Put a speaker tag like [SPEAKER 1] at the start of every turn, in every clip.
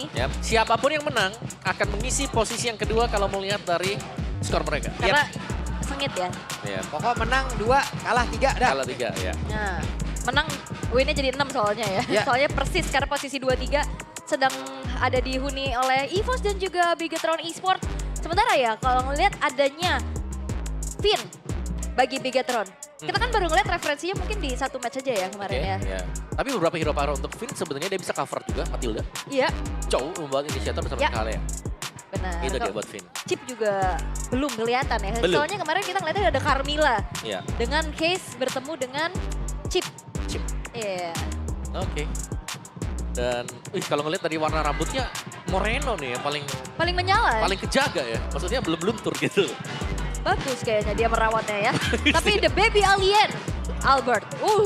[SPEAKER 1] ini.
[SPEAKER 2] Yap. Siapapun yang menang akan mengisi posisi yang kedua kalau melihat dari skor mereka.
[SPEAKER 1] Karena sengit ya.
[SPEAKER 2] Yap.
[SPEAKER 3] Pokok menang 2, kalah 3 dah.
[SPEAKER 2] Kalah 3 ya.
[SPEAKER 1] Nah, menang winnya jadi 6 soalnya ya.
[SPEAKER 3] Ya.
[SPEAKER 1] Soalnya persis karena posisi 2-3 sedang ada dihuni oleh EVOS dan juga Bigetron Esports. Sementara ya kalau ngelihat adanya Finn bagi Bigetron. Kita kan baru ngeliat referensinya mungkin di satu match aja ya kemarin ya.
[SPEAKER 2] Ya. Tapi beberapa hero power untuk Finn sebenarnya dia bisa cover juga Matilda.
[SPEAKER 1] Iya,
[SPEAKER 2] Jauh membuat inisiator bersama
[SPEAKER 1] Ya.
[SPEAKER 2] Kale.
[SPEAKER 1] benar.
[SPEAKER 2] Itu dia
[SPEAKER 1] Kok
[SPEAKER 2] buat Finn.
[SPEAKER 1] Chip juga belum kelihatan ya.
[SPEAKER 2] Belum.
[SPEAKER 1] Soalnya kemarin kita ngeliatnya ada Carmilla
[SPEAKER 2] Iya.
[SPEAKER 1] dengan Case bertemu dengan Chip.
[SPEAKER 2] Chip.
[SPEAKER 1] Iya.
[SPEAKER 2] Oke. Dan kalau ngelihat dari warna rambutnya Moreno nih yang
[SPEAKER 1] Paling menyala ya.
[SPEAKER 2] paling kejaga ya. Maksudnya belum luntur gitu.
[SPEAKER 1] Bagus kayaknya dia merawatnya ya. Tapi the baby alien, Albert.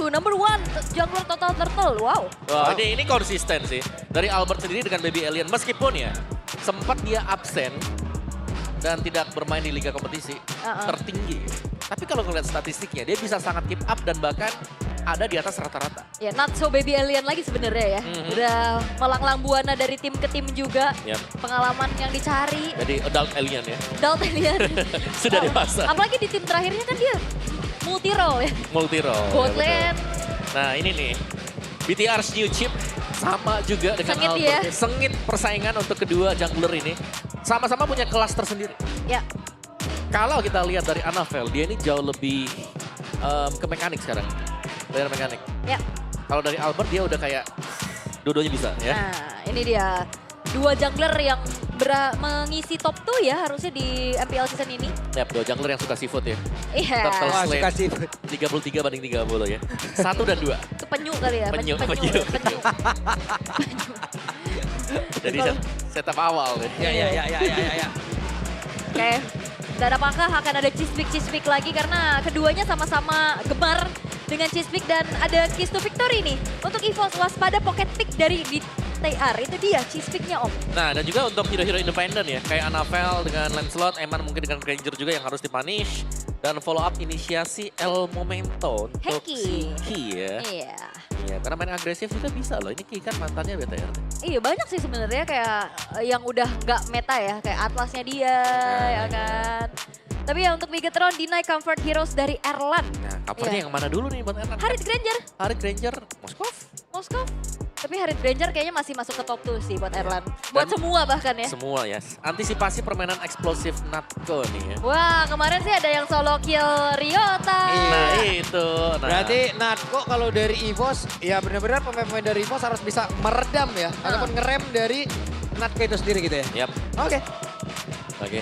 [SPEAKER 1] Number 1, jungler total turtle. Wow.
[SPEAKER 2] Wah, ini konsisten sih. Dari Albert sendiri dengan Baby Alien. Meskipun ya sempat dia absen dan tidak bermain di liga kompetisi tertinggi. Tapi kalau ngeliat statistiknya dia bisa sangat keep up dan bahkan ada di atas rata-rata.
[SPEAKER 1] Ya, not so baby alien lagi sebenarnya ya. Udah melanglang buana dari tim ke tim juga.
[SPEAKER 2] Yap.
[SPEAKER 1] Pengalaman yang dicari.
[SPEAKER 2] Jadi adult alien ya.
[SPEAKER 1] Adult alien.
[SPEAKER 2] Sudah dewasa.
[SPEAKER 1] Apalagi di tim terakhirnya kan dia multi role ya.
[SPEAKER 2] Multi role.
[SPEAKER 1] Bot
[SPEAKER 2] ya,
[SPEAKER 1] lane.
[SPEAKER 2] betul. Nah ini nih. BTR's new chip sama juga dengan
[SPEAKER 1] Sengit
[SPEAKER 2] Albert.
[SPEAKER 1] ya.
[SPEAKER 2] Sengit persaingan untuk kedua jungler ini. Sama-sama punya kelas tersendiri.
[SPEAKER 1] Ya,
[SPEAKER 2] Kalau kita lihat dari Anavel, dia ini jauh lebih ke mekanik sekarang. Dari mekanik.
[SPEAKER 1] ya.
[SPEAKER 2] Kalau dari Albert dia udah kayak dua-duanya bisa ya.
[SPEAKER 1] Nah, ini dia. Dua jungler yang mengisi top 2 ya harusnya di MPL season ini.
[SPEAKER 2] Yap, dua jungler yang suka seafood ya.
[SPEAKER 1] Iya.
[SPEAKER 2] Turtle
[SPEAKER 3] Wah,
[SPEAKER 2] Slate.
[SPEAKER 3] suka seafood.
[SPEAKER 2] 33 banding 30 ya. 1 dan 2.
[SPEAKER 1] Itu penyu kali ya.
[SPEAKER 2] Penyu.
[SPEAKER 1] Penyu.
[SPEAKER 2] Jadi setup awal nih.
[SPEAKER 3] Ya.
[SPEAKER 1] Oke. Dan apakah akan ada Cheesepick lagi karena keduanya sama-sama gemar dengan Cheesepick dan ada Kiss to Victory nih. Untuk EVOS waspada pocket pick dari BTR. Itu dia Cheesepicknya Om.
[SPEAKER 2] Nah dan juga untuk hero-hero independen ya. Kayak Anavel dengan Lancelot, Eman mungkin dengan Granger juga yang harus dipunish. Dan follow up inisiasi El Momento untuk
[SPEAKER 1] Heki.
[SPEAKER 2] si Ki ya.
[SPEAKER 1] Iya.
[SPEAKER 2] Iya, karena main agresif juga bisa loh. Ini Ki kan mantannya BTR.
[SPEAKER 1] Iya banyak sih sebenarnya kayak yang udah nggak meta ya. Kayak Atlasnya dia ya kan. Tapi ya untuk Bigetron deny comfort heroes dari Erlan.
[SPEAKER 2] Nah, covernya
[SPEAKER 1] Iya.
[SPEAKER 2] yang mana dulu nih buat Erlan?
[SPEAKER 1] Harit Granger.
[SPEAKER 2] Harit Granger, Moskov.
[SPEAKER 1] Moskov. Tapi Harit Granger kayaknya masih masuk ke top 2 sih buat Erlan.
[SPEAKER 2] Dan-
[SPEAKER 1] Buat semua bahkan ya.
[SPEAKER 2] Semua ya. Antisipasi permainan eksplosif Natko nih ya.
[SPEAKER 1] Wah kemarin sih ada yang solo kill Ryota.
[SPEAKER 2] Nah itu. Nah.
[SPEAKER 3] Berarti Natko kalau dari EVOS, ya benar-benar pemain-pemain dari EVOS harus bisa meredam ya. Ataupun ngerem dari Natko itu sendiri gitu ya.
[SPEAKER 2] Yap.
[SPEAKER 3] Oke.
[SPEAKER 2] Oke.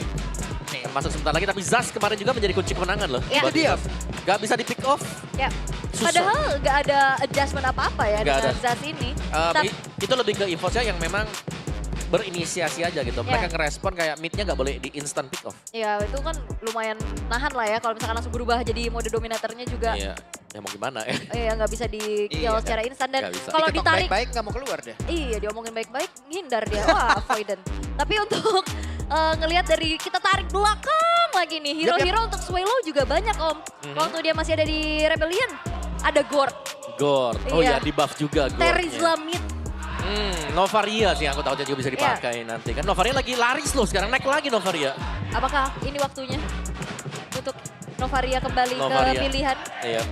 [SPEAKER 2] Masuk sebentar lagi tapi Zas kemarin juga menjadi kunci kemenangan loh.
[SPEAKER 1] Ya.
[SPEAKER 2] buat
[SPEAKER 3] Itu dia.
[SPEAKER 2] EVOS. Gak bisa di pick off.
[SPEAKER 1] Ya.
[SPEAKER 2] Susah.
[SPEAKER 1] Padahal nggak ada adjustment apa-apa ya
[SPEAKER 2] Nggak
[SPEAKER 1] dengan
[SPEAKER 2] ada.
[SPEAKER 1] Zaz ini.
[SPEAKER 2] Itu lebih ke EVOS-nya yang memang berinisiasi aja gitu. Mereka ngerespon kayak mid-nya gak boleh di instant pick off.
[SPEAKER 1] Ya itu kan lumayan nahan lah ya kalau misalkan langsung berubah jadi mode dominatornya juga.
[SPEAKER 2] Iya. Ya mau gimana ya.
[SPEAKER 1] Iya nggak bisa di kill
[SPEAKER 3] Iya,
[SPEAKER 1] secara instan dan
[SPEAKER 2] nggak bisa.
[SPEAKER 1] kalau
[SPEAKER 3] Diketok
[SPEAKER 1] ditarik
[SPEAKER 3] baik-baik nggak mau keluar deh.
[SPEAKER 1] iya diomongin baik-baik ngindar dia. Wah avoidant. Tapi untuk ngelihat dari kita tarik belakang lagi nih hero-hero untuk Swallow juga banyak Om. Waktu dia masih ada di Rebellion ada Gord,
[SPEAKER 2] Gord. Oh
[SPEAKER 1] Iya.
[SPEAKER 2] ya di buff juga Gord.
[SPEAKER 1] Terizla mid.
[SPEAKER 2] Novaria sih aku tahu juga bisa dipakai nanti kan. Novaria lagi laris loh sekarang naik lagi Novaria.
[SPEAKER 1] Apakah ini waktunya untuk Novaria kembali
[SPEAKER 2] Novaria.
[SPEAKER 1] ke pilihan?
[SPEAKER 2] Iya.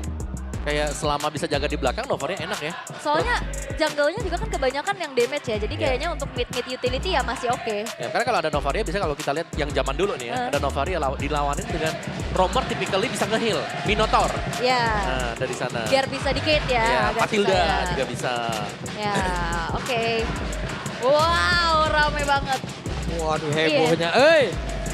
[SPEAKER 2] Kayak selama bisa jaga di belakang Novaria enak ya.
[SPEAKER 1] Soalnya jungle-nya juga kan kebanyakan yang damage ya. Jadi
[SPEAKER 2] Iya.
[SPEAKER 1] kayaknya untuk mid-mid utility ya masih oke.
[SPEAKER 2] Ya, karena kalau ada Novaria bisa kalau kita lihat yang zaman dulu nih ya, ada Novaria dilawanin dengan Romer typically bisa nge-heal, Minotaur.
[SPEAKER 1] Ya,
[SPEAKER 2] Nah, dari sana.
[SPEAKER 1] biar bisa dikit ya.
[SPEAKER 2] Ya,
[SPEAKER 1] agak
[SPEAKER 2] Matilda
[SPEAKER 1] susah ya.
[SPEAKER 2] juga bisa.
[SPEAKER 1] Ya, oke. Wow, rame banget.
[SPEAKER 3] Waduh hebohnya.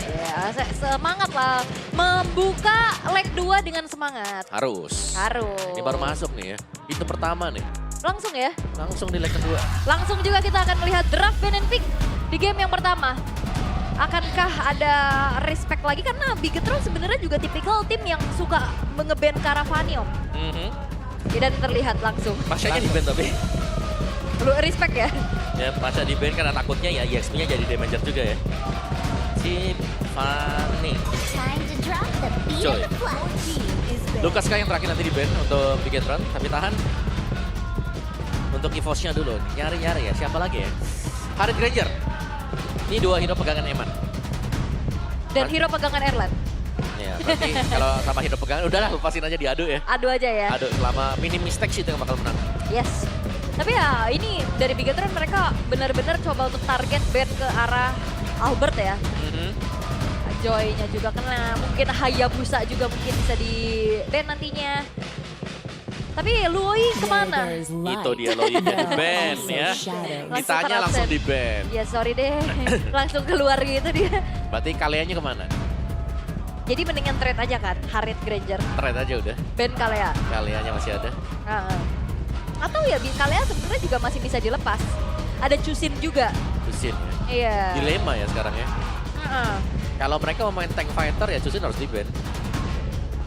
[SPEAKER 1] Ya, semangat lah. Membuka leg 2 dengan semangat.
[SPEAKER 2] Harus.
[SPEAKER 1] Harus.
[SPEAKER 2] Ini baru masuk nih ya. Itu pertama nih.
[SPEAKER 1] Langsung ya.
[SPEAKER 2] Langsung di leg kedua.
[SPEAKER 1] Langsung juga kita akan melihat draft ban and pick di game yang pertama. Akankah ada respect lagi? Karena Bigetron sebenarnya juga tipikal tim yang suka mengeban Caravani Om. Tidak terlihat langsung.
[SPEAKER 2] Masanya di ban tapi.
[SPEAKER 1] Lu respect ya?
[SPEAKER 2] Ya, Masya di ban karena takutnya ya EXP-nya jadi damager juga ya. Si Fanny.
[SPEAKER 4] Time to drop the beat
[SPEAKER 2] Coy.
[SPEAKER 4] of the flag. Is back.
[SPEAKER 2] Lukas yang terakhir nanti di ban untuk Bigetron. Tapi tahan. Untuk EVOS-nya dulu. Nyari-nyari ya. Siapa lagi ya? Harit Granger. Ini dua hero pegangan Eman.
[SPEAKER 1] Dan hero pegangan Erlan.
[SPEAKER 2] Ya, berarti kalau sama hero pegangan, udahlah lepasin aja diadu ya.
[SPEAKER 1] Adu aja ya.
[SPEAKER 2] Aduh, selama minim mistake sih itu yang bakal menang.
[SPEAKER 1] Yes. Tapi ya ini dari Bigetron mereka benar-benar coba untuk target ban ke arah Albert ya. Joy-nya juga kena, mungkin Hayabusa juga mungkin bisa di ban nantinya. Tapi Lui kemana?
[SPEAKER 2] Itu dia Loi jadi ban ya. Ditanya langsung di ban.
[SPEAKER 1] Ya sorry deh, langsung keluar gitu dia.
[SPEAKER 2] Berarti kaliannya kemana?
[SPEAKER 1] Jadi mendingan trade aja kan, Harit Granger.
[SPEAKER 2] Trade aja udah.
[SPEAKER 1] Ben Kalea.
[SPEAKER 2] Kaliannya masih ada.
[SPEAKER 1] Atau ya Kalea sebenarnya juga masih bisa dilepas. Ada Chusin juga.
[SPEAKER 2] Chusin ya.
[SPEAKER 1] Iya.
[SPEAKER 2] Dilema ya sekarang ya. Kalau mereka mau main tank fighter ya Chusin harus di ban.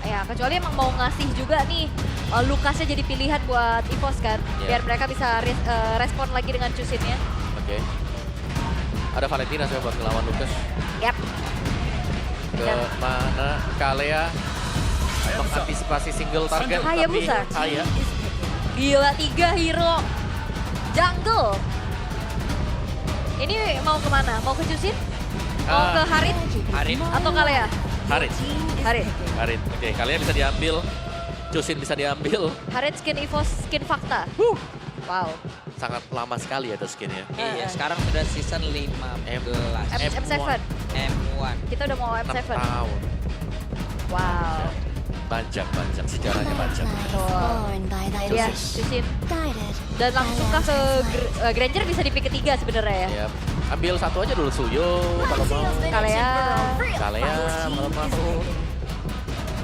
[SPEAKER 1] Ya kecuali emang mau ngasih juga nih Lucasnya jadi pilihan buat EVOS kan.
[SPEAKER 2] Yeah.
[SPEAKER 1] Biar mereka bisa respon lagi dengan Chusinnya.
[SPEAKER 2] Oke. Ada Valentina saya buat ngelawan Lucas.
[SPEAKER 1] Yap.
[SPEAKER 2] Ke mana Kalea mengantisipasi single target
[SPEAKER 1] Hayabusa.
[SPEAKER 2] tapi Haya.
[SPEAKER 1] Gila 3 hero jungle. Ini mau kemana? Mau ke Chusin? Mau ke Harit?
[SPEAKER 2] Harit.
[SPEAKER 1] Atau Kalea?
[SPEAKER 2] Harit.
[SPEAKER 1] Harit.
[SPEAKER 2] Harit. Oke, Kalea bisa diambil. Chusin bisa diambil.
[SPEAKER 1] Harit skin EVOS, skin fakta. Wow.
[SPEAKER 2] Sangat lama sekali ya itu skinnya.
[SPEAKER 5] Iya, sekarang sudah season 15.
[SPEAKER 1] M7.
[SPEAKER 5] M1.
[SPEAKER 1] Kita udah mau
[SPEAKER 2] 6
[SPEAKER 1] M7.
[SPEAKER 2] tahun.
[SPEAKER 1] Wow.
[SPEAKER 2] Panjang sejarahnya panjang.
[SPEAKER 4] Born by thy
[SPEAKER 1] Iya,
[SPEAKER 4] wish,
[SPEAKER 1] Chusin.
[SPEAKER 4] guided
[SPEAKER 1] Dan langsung ke Granger bisa di pick ketiga sebenarnya ya.
[SPEAKER 2] Ya, ambil satu aja dulu Suyo kalau mau.
[SPEAKER 1] Kalea.
[SPEAKER 2] Kalea kalau mau.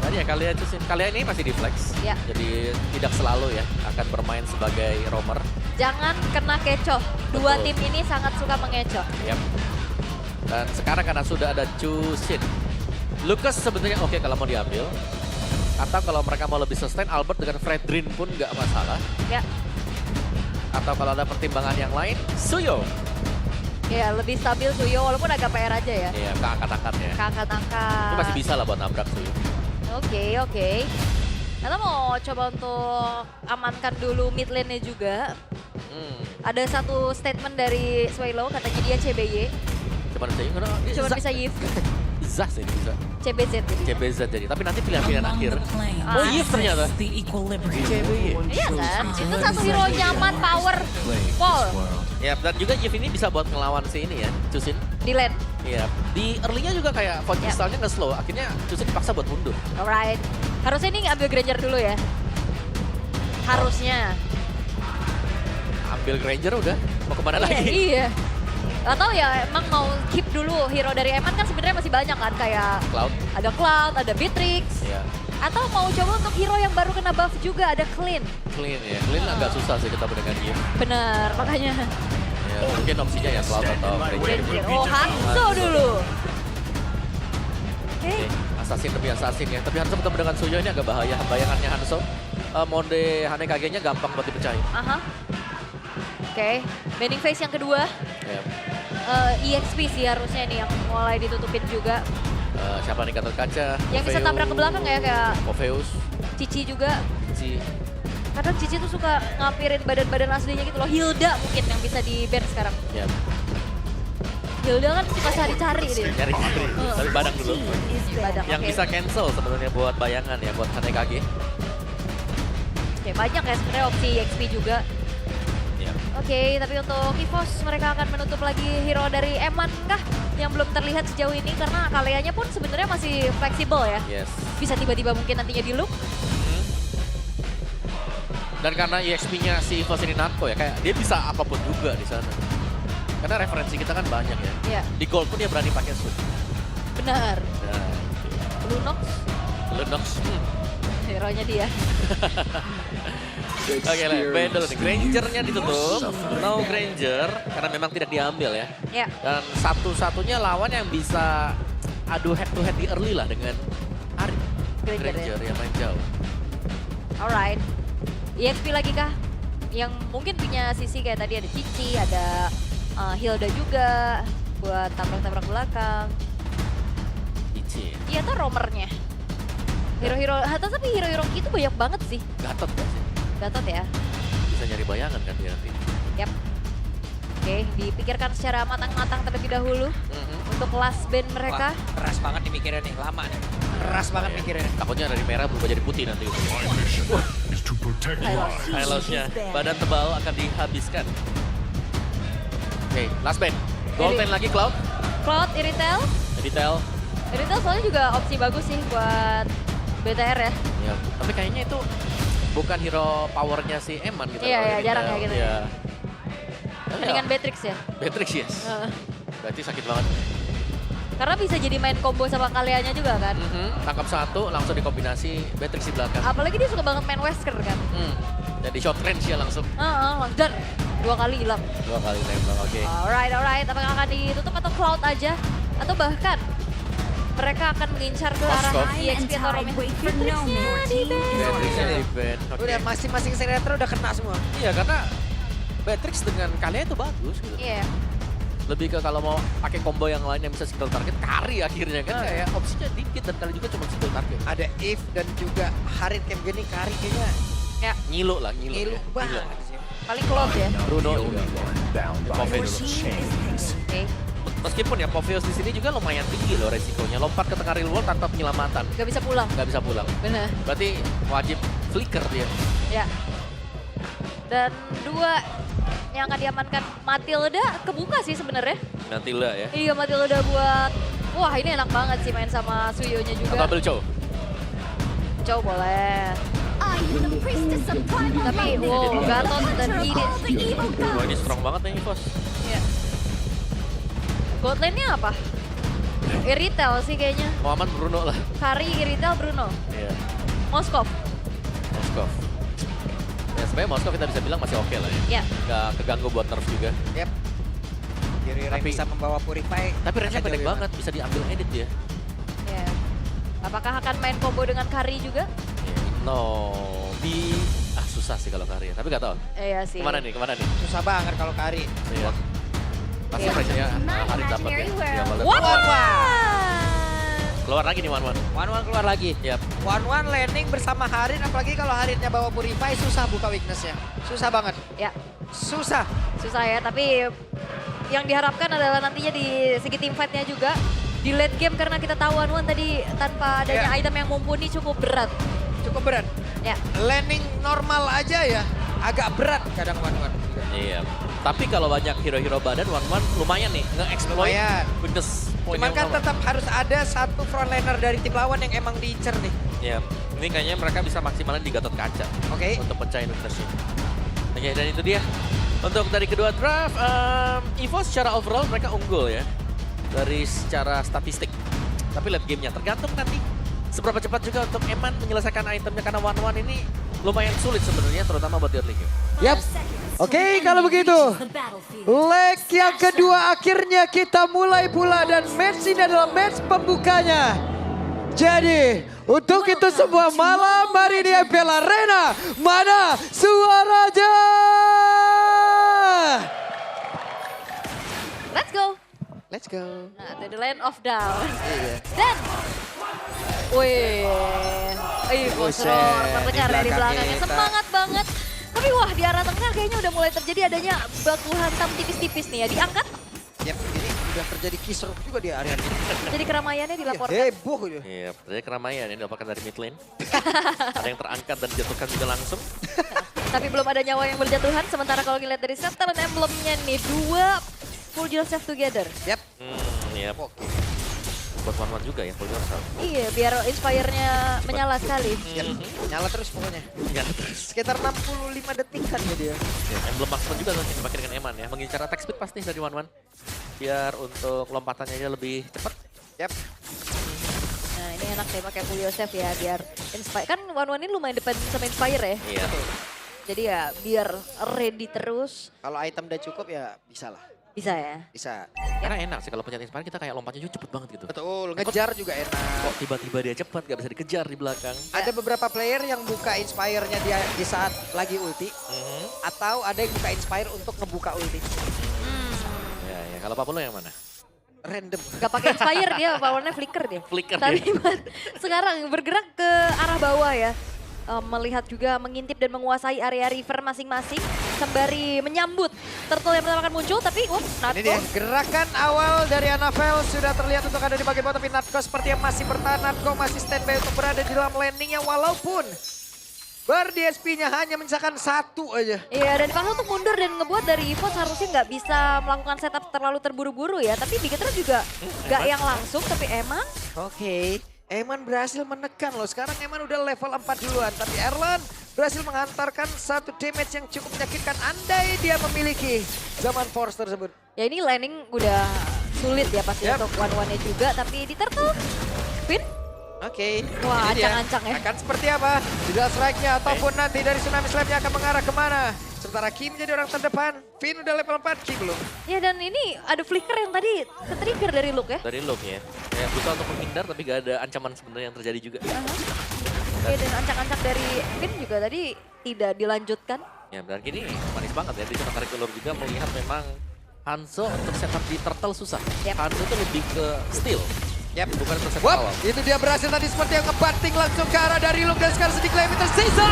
[SPEAKER 2] Tadi ya Kalea Chusin. Kalea ini masih di flex.
[SPEAKER 1] Ya.
[SPEAKER 2] Jadi tidak selalu ya akan bermain sebagai roamer.
[SPEAKER 1] Jangan kena kecoh. Dua
[SPEAKER 2] Betul.
[SPEAKER 1] tim ini sangat suka mengecoh.
[SPEAKER 2] Yap. Dan sekarang karena sudah ada Chusin. Lucas sebenarnya oke kalau mau diambil. Atau kalau mereka mau lebih sustain, Albert dengan Fredrin pun nggak masalah.
[SPEAKER 1] Ya.
[SPEAKER 2] Atau kalau ada pertimbangan yang lain, Suyo.
[SPEAKER 1] Ya, lebih stabil Suyo walaupun agak PR aja ya.
[SPEAKER 2] Iya, keangkat-angkat ya.
[SPEAKER 1] Angkat-angkat.
[SPEAKER 2] Itu masih bisa lah buat nabrak Suyo.
[SPEAKER 1] Oke. Kita mau coba untuk amankan dulu mid lane-nya juga. Ada satu statement dari Swaylo, katanya dia CBY.
[SPEAKER 2] Cuman saya
[SPEAKER 1] Cuma bisa Yif.
[SPEAKER 2] Zah sih bisa.
[SPEAKER 1] CBZ jadi.
[SPEAKER 2] CBZ jadi. Tapi nanti pilihan-pilihan akhir. Oh iya ternyata. CBY.
[SPEAKER 1] Iya kan? Itu satu hero nyaman, power, Paul.
[SPEAKER 2] Ya, dan juga Yif ini bisa buat ngelawan si ini ya, Chusin.
[SPEAKER 1] Di lane.
[SPEAKER 2] Iya, di early-nya juga kayak point
[SPEAKER 1] Yap.
[SPEAKER 2] style-nya nggak slow. Akhirnya Chusin dipaksa buat mundur.
[SPEAKER 1] Alright. Harusnya ini ambil Granger dulu ya. Harusnya.
[SPEAKER 2] Ambil Granger udah, mau kemana lagi?
[SPEAKER 1] Iya. Atau ya emang mau keep dulu hero dari Eman kan sebenarnya masih banyak kan. Kayak
[SPEAKER 2] Cloud.
[SPEAKER 1] ada Cloud, ada Beatrix.
[SPEAKER 2] Iya,
[SPEAKER 1] Atau mau coba untuk hero yang baru kena buff juga ada Clean.
[SPEAKER 2] clean ya. Clean agak susah sih ketemu dengan Yif.
[SPEAKER 1] Bener, makanya.
[SPEAKER 2] Ya, mungkin opsinya ya Cloud atau Granger.
[SPEAKER 1] Granger. Oh, Hanzo dulu. Oke.
[SPEAKER 2] Oke, Assassin demi Assassin ya. Tapi Hanzo ketemu dengan Suyo ini agak bahaya. Bayangannya Hanzo, Monde Hanekage-nya gampang buat dipecahin.
[SPEAKER 1] Aha. Oke. Bending phase yang kedua.
[SPEAKER 2] Ya.
[SPEAKER 1] EXP sih harusnya nih yang mulai ditutupin juga.
[SPEAKER 2] Siapa nih Gatot Kaca?
[SPEAKER 1] Yang bisa tabrak ke belakang ya kayak
[SPEAKER 2] Orpheus,
[SPEAKER 1] Cici juga.
[SPEAKER 2] si
[SPEAKER 1] Kadang Cici tuh suka ngampirin badan-badan aslinya gitu loh. Hilda mungkin yang bisa di ban sekarang.
[SPEAKER 2] ya,
[SPEAKER 1] Hilda kan suka cari-cari dia.
[SPEAKER 2] nyari-nyari. Tapi badang dulu.
[SPEAKER 1] Badak,
[SPEAKER 2] Yang
[SPEAKER 1] oke.
[SPEAKER 2] bisa cancel sebenarnya buat bayangan ya, buat Hanekage.
[SPEAKER 1] Oke, banyak ya sebenarnya opsi EXP juga.
[SPEAKER 2] Ya.
[SPEAKER 1] Oke, tapi untuk EVOS mereka akan menutup lagi hero dari Eman kah yang belum terlihat sejauh ini karena Kaleanya pun sebenarnya masih fleksibel ya.
[SPEAKER 2] Yes.
[SPEAKER 1] Bisa tiba-tiba mungkin nantinya di loop.
[SPEAKER 2] Dan karena EXP-nya si EVOS ini narko ya, kayak dia bisa apapun juga di sana. Karena referensi kita kan banyak ya.
[SPEAKER 1] Iya,
[SPEAKER 2] Di gold pun dia berani pakai suit.
[SPEAKER 1] benar.
[SPEAKER 2] Nah,
[SPEAKER 1] Lunox,
[SPEAKER 2] Lunox.
[SPEAKER 1] hero-nya dia.
[SPEAKER 2] Oke lah, band dulu nih. Granger-nya ditutup. No Granger, karena memang tidak diambil ya.
[SPEAKER 1] Ya,
[SPEAKER 2] Dan satu-satunya lawan yang bisa adu head to head di early lah dengan Arit.
[SPEAKER 1] Granger ya.
[SPEAKER 2] Granger yang main jauh.
[SPEAKER 1] Alright. EXP lagi kah? Yang mungkin punya sisi kayak tadi ada Cici, ada Hilda juga buat tabrak-tabrak belakang.
[SPEAKER 2] Ichi.
[SPEAKER 1] Iya tuh roamernya. Hero-hero, tapi hero-hero itu banyak banget sih.
[SPEAKER 2] Gatot gak sih?
[SPEAKER 1] Gatot ya.
[SPEAKER 2] Bisa nyari bayangan kan dia nanti.
[SPEAKER 1] Yap. Oke, dipikirkan secara matang-matang terlebih dahulu untuk last band mereka.
[SPEAKER 5] Wah, keras banget nih mikirnya nih, lama nih.
[SPEAKER 3] Keras banget mikirnya.
[SPEAKER 2] Takutnya dari merah berubah jadi putih nanti.
[SPEAKER 6] is to protect lives.
[SPEAKER 2] Highlights-nya, badan tebal akan dihabiskan. Oke, last band. Golden lagi Cloud.
[SPEAKER 1] Cloud, Iritel.
[SPEAKER 2] Detail.
[SPEAKER 1] Iritel soalnya juga opsi bagus sih buat BTR ya.
[SPEAKER 2] Ya, tapi kayaknya itu bukan hero powernya si Eman gitu.
[SPEAKER 1] Iya,
[SPEAKER 2] kalau
[SPEAKER 1] iya,
[SPEAKER 2] Detail.
[SPEAKER 1] jarang ya gitu.
[SPEAKER 2] Iya.
[SPEAKER 1] Mendingan Beatrix ya.
[SPEAKER 2] Beatrix, yes.
[SPEAKER 1] Heeh.
[SPEAKER 2] Berarti sakit banget.
[SPEAKER 1] Karena bisa jadi main combo sama kaliannya juga kan.
[SPEAKER 2] Tangkap satu, langsung dikombinasi Beatrix di belakang.
[SPEAKER 1] Apalagi dia suka banget main Wesker kan.
[SPEAKER 2] Jadi short range ya langsung.
[SPEAKER 1] Dan 2 kali hilang.
[SPEAKER 2] 2 kali nembak, oke.
[SPEAKER 1] Alright. Apakah akan ditutup atau Cloud aja? Atau bahkan mereka akan mengincar ke arah
[SPEAKER 2] Moskov.
[SPEAKER 1] EXP atau Roman.
[SPEAKER 4] Wait for no more team.
[SPEAKER 2] Beatrixnya di ban. Oke.
[SPEAKER 3] Udah masing-masing Senator udah kena semua.
[SPEAKER 2] Iya, karena Beatrix dengan kalian itu bagus gitu.
[SPEAKER 1] Iya.
[SPEAKER 2] Lebih ke kalau mau pakai combo yang lain yang bisa single target, Kari akhirnya kan kayak opsinya dikit dan kali juga cuma single target.
[SPEAKER 3] Ada Eve dan juga Harit kayak gini, Kari kayaknya
[SPEAKER 1] Ya,
[SPEAKER 2] Ngilu lah, ngilu.
[SPEAKER 3] ngilu
[SPEAKER 2] ya.
[SPEAKER 3] banget sih.
[SPEAKER 1] paling Cloud ya.
[SPEAKER 2] Bruno juga.
[SPEAKER 6] Bound by
[SPEAKER 2] Pove
[SPEAKER 4] Your
[SPEAKER 2] dulu.
[SPEAKER 4] team is picked.
[SPEAKER 1] Oke.
[SPEAKER 2] Meskipun ya Poveos di sini juga lumayan tinggi loh resikonya. Lompat ke tengah real world tanpa penyelamatan.
[SPEAKER 1] Gak bisa pulang.
[SPEAKER 2] Nggak bisa pulang.
[SPEAKER 1] Bener.
[SPEAKER 2] Berarti wajib flicker dia.
[SPEAKER 1] Ya. Dan 2 yang akan diamankan Matilda kebuka sih sebenarnya.
[SPEAKER 2] Nanti lah ya.
[SPEAKER 1] Iya, Matilda buat wah ini enak banget sih main sama Suyonya juga.
[SPEAKER 2] Atau ambil Chow.
[SPEAKER 1] Cow boleh.
[SPEAKER 4] I am the priestess of primal
[SPEAKER 1] Tapi
[SPEAKER 4] lightning,
[SPEAKER 1] wow, Gatot dan
[SPEAKER 4] arbiter of
[SPEAKER 1] Edith.
[SPEAKER 4] all the evil
[SPEAKER 2] Wah ini
[SPEAKER 4] gods.
[SPEAKER 2] strong banget nih Evos.
[SPEAKER 1] Iya. Gold lane-nya apa? Iritel sih kayaknya.
[SPEAKER 2] Muhammad Bruno lah.
[SPEAKER 1] Kari, Iritel, Bruno.
[SPEAKER 2] Iya.
[SPEAKER 1] Moskov.
[SPEAKER 2] Moskov. Ya sebenarnya Moskov kita bisa bilang masih oke lah ya.
[SPEAKER 1] Ya.
[SPEAKER 2] Nggak keganggu buat nerf juga.
[SPEAKER 3] Yep. Kiri Ren
[SPEAKER 2] Tapi-
[SPEAKER 3] bisa membawa Purify.
[SPEAKER 2] Tapi range-nya
[SPEAKER 3] Jauh
[SPEAKER 2] pendek
[SPEAKER 3] ya.
[SPEAKER 2] banget, bisa diambil edit ya.
[SPEAKER 1] Ya. Apakah akan main combo dengan Kari juga?
[SPEAKER 2] No, susah sih kalau Kari ya. Tapi nggak tahu.
[SPEAKER 1] Iya sih.
[SPEAKER 2] Kemana nih?
[SPEAKER 3] Susah banget kalau Kari.
[SPEAKER 2] Iya. Pasti
[SPEAKER 1] Iya.
[SPEAKER 2] pressure-nya
[SPEAKER 4] My
[SPEAKER 2] Hari dapat ya.
[SPEAKER 4] imaginary world.
[SPEAKER 2] Iya, malah
[SPEAKER 1] One
[SPEAKER 2] dapat.
[SPEAKER 1] one.
[SPEAKER 2] Keluar lagi nih Wan.
[SPEAKER 3] 1-1 keluar lagi.
[SPEAKER 2] Yap.
[SPEAKER 3] 1-1 landing bersama Harit, apalagi kalau Haritnya bawa Purify susah buka weakness-nya. Susah banget.
[SPEAKER 1] Ya,
[SPEAKER 3] Susah.
[SPEAKER 1] susah ya. Tapi yang diharapkan adalah nantinya di segi team fight-nya juga. Di late game karena kita tahu One tadi tanpa adanya
[SPEAKER 3] Ya.
[SPEAKER 1] item yang mumpuni cukup berat.
[SPEAKER 3] Cukup berat.
[SPEAKER 1] Ya,
[SPEAKER 3] Landing normal aja ya. Agak berat kadang 1-1.
[SPEAKER 2] Iya. Tapi kalau banyak hero-hero badan, Wan lumayan nih nge-exploit
[SPEAKER 3] Lumayan.
[SPEAKER 2] weakness point
[SPEAKER 3] Cuman
[SPEAKER 2] yang
[SPEAKER 3] kan
[SPEAKER 2] utama.
[SPEAKER 3] tetap harus ada satu frontliner dari tim lawan yang emang diincer nih.
[SPEAKER 2] Iya. Ini kayaknya mereka bisa maksimalin di Gatot Kaca
[SPEAKER 3] Oke.
[SPEAKER 2] untuk pecahin weakness-nya. Oke, dan itu dia. Untuk dari kedua draft, Evo secara overall mereka unggul ya. Dari secara statistik. Tapi late game-nya tergantung nanti seberapa cepat juga untuk Eman menyelesaikan itemnya. Karena one-one ini lumayan sulit sebenarnya, terutama buat di early game.
[SPEAKER 3] Yap. Oke, kalau begitu. Leg yang kedua akhirnya kita mulai pula dan match ini adalah match pembukanya. Jadi, untuk itu semua malam hari di MPL Arena, mana suaranya?
[SPEAKER 1] let's go.
[SPEAKER 3] Let's go.
[SPEAKER 1] Nah, to the land of down.
[SPEAKER 3] Iya.
[SPEAKER 1] Dan, wih, Bos
[SPEAKER 3] Buset,
[SPEAKER 1] Roar terdengar
[SPEAKER 3] di
[SPEAKER 1] dari
[SPEAKER 3] belakang
[SPEAKER 1] belakangnya.
[SPEAKER 3] kita.
[SPEAKER 1] Semangat banget. Tapi wah di arah tengah kayaknya udah mulai terjadi adanya baku hantam tipis-tipis nih ya. Diangkat,
[SPEAKER 3] Yap, ini udah terjadi kisruh juga di area ini.
[SPEAKER 1] jadi keramaiannya dilaporkan.
[SPEAKER 3] Heboh itu.
[SPEAKER 2] Iya, terjadi keramaian ini didapatkan dari mid lane. Ada yang terangkat dan dijatuhkan juga langsung.
[SPEAKER 1] Tapi belum ada nyawa yang berjatuhan. Sementara kalau dilihat dari Settlement Emblemnya nih, 2 pull yourself together.
[SPEAKER 3] Yap.
[SPEAKER 2] Iya.
[SPEAKER 3] Oke.
[SPEAKER 2] Buat one-one juga ya, full yourself.
[SPEAKER 1] Iya, biar inspire-nya menyala sekali.
[SPEAKER 3] Yap. Nyala terus pokoknya.
[SPEAKER 2] Ya, terus.
[SPEAKER 3] Sekitar 65 detikan ya dia.
[SPEAKER 2] Ya, emblem marksman juga tuh yang dipakai dengan Eman ya. Mengincar attack speed pasti dari one-one. Biar untuk lompatannya aja lebih cepat.
[SPEAKER 3] Yap.
[SPEAKER 1] Nah ini enak deh pakai pull yourself ya, biar inspire. Kan one-one ini lumayan depan sama inspire ya.
[SPEAKER 2] Iya.
[SPEAKER 1] Jadi ya biar ready terus.
[SPEAKER 3] Kalau item udah cukup ya bisa lah.
[SPEAKER 1] Bisa ya.
[SPEAKER 3] Bisa.
[SPEAKER 2] Karena enak sih kalau pencet inspire kita kayak lompatnya juga cepet banget gitu.
[SPEAKER 3] Betul, ngejar juga enak.
[SPEAKER 2] Kok tiba-tiba dia cepat, gak bisa dikejar di belakang.
[SPEAKER 3] Ada beberapa player yang buka inspire-nya dia di saat lagi ulti. Atau ada yang buka inspire untuk ngebuka ulti.
[SPEAKER 2] Ya, kalau Papulo yang mana?
[SPEAKER 3] Random.
[SPEAKER 1] Gak pakai inspire dia, powernya flicker dia.
[SPEAKER 2] Flicker
[SPEAKER 1] Tapi sekarang bergerak ke arah bawah ya. melihat juga mengintip dan menguasai area river masing-masing sembari menyambut turtle yang pertama akan muncul tapi
[SPEAKER 3] Ini
[SPEAKER 1] Natko
[SPEAKER 3] dia, gerakan awal dari Anavel sudah terlihat untuk ada di bagian bawah, tapi Natko seperti yang masih bertahan. Natko masih standby untuk berada di dalam landingnya walaupun Bar DSP-nya hanya menyisakan 1 aja.
[SPEAKER 1] Iya, dan dipaksa untuk mundur dan ngebuat dari EVOS harusnya nggak bisa melakukan setup terlalu terburu-buru ya. Tapi Bigetron juga nggak yang langsung, tapi emang
[SPEAKER 3] Oke, Eman berhasil menekan loh. Sekarang Eman udah level 4 duluan. Tapi Erlan berhasil menghantarkan satu damage yang cukup menyakitkan. Andai dia memiliki zaman force tersebut.
[SPEAKER 1] ya ini landing udah sulit ya pasti
[SPEAKER 3] Yap.
[SPEAKER 1] untuk one-one-nya juga. Tapi di turtle, Spin.
[SPEAKER 3] Oke.
[SPEAKER 1] Wah,
[SPEAKER 3] ini dia.
[SPEAKER 1] ancang-ancang ya.
[SPEAKER 3] Akan seperti apa? Tidak strike-nya ataupun nanti dari Tsunami Slam-nya akan mengarah kemana? Sementara Kim jadi orang terdepan. Finn udah level 4, Kim belum.
[SPEAKER 1] Ya dan ini ada flicker yang tadi ke-trigger dari Luke ya.
[SPEAKER 2] Dari Luke ya. Ya berusaha untuk menghindar tapi gak ada ancaman sebenarnya yang terjadi juga.
[SPEAKER 1] Oke, dan ancang-ancang dari Finn juga tadi tidak dilanjutkan.
[SPEAKER 2] Ya dan gini manis banget ya. Dia cuma tarik ulur juga melihat memang Hanzo untuk setup di turtle susah.
[SPEAKER 1] Yap.
[SPEAKER 2] Hanzo itu lebih ke steal.
[SPEAKER 3] Yap.
[SPEAKER 2] Bukan untuk setup
[SPEAKER 3] Wap,
[SPEAKER 2] awal.
[SPEAKER 3] itu dia berhasil tadi seperti yang ngebanting langsung ke arah dari Luke dan sekarang sedikit lebih tersisa.